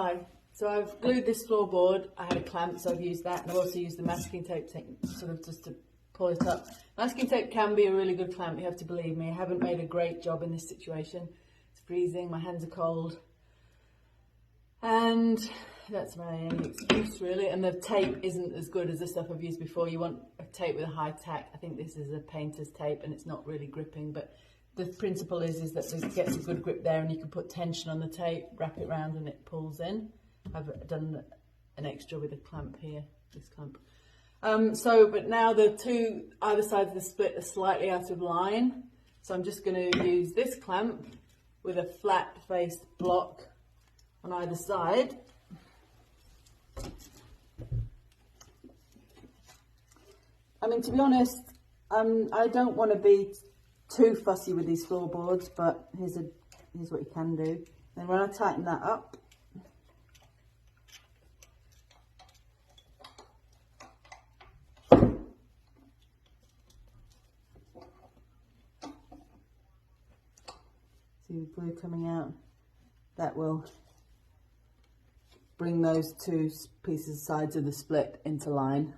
Hi, so I've glued this floorboard. I had a clamp, so I've used that, and I've also used the masking tape sort of just to pull it up. Masking tape can be a really good clamp, you have to believe me. I haven't made a great job in this situation. It's freezing, my hands are cold, and that's my only excuse really. And the tape isn't as good as the stuff I've used before. You want a tape with a high tack. I think this is a painter's tape and it's not really gripping, but the principle is that it gets a good grip there, and you can put tension on the tape, wrap it around and it pulls in. I've done an extra with a clamp here, this clamp. But now the two either sides of the split are slightly out of line. So I'm just going to use this clamp with a flat faced block on either side. I mean, to be honest, I don't want to be too fussy with these floorboards, but here's what you can do. Then when I tighten that up, see the glue coming out, that will bring those two sides of the split into line.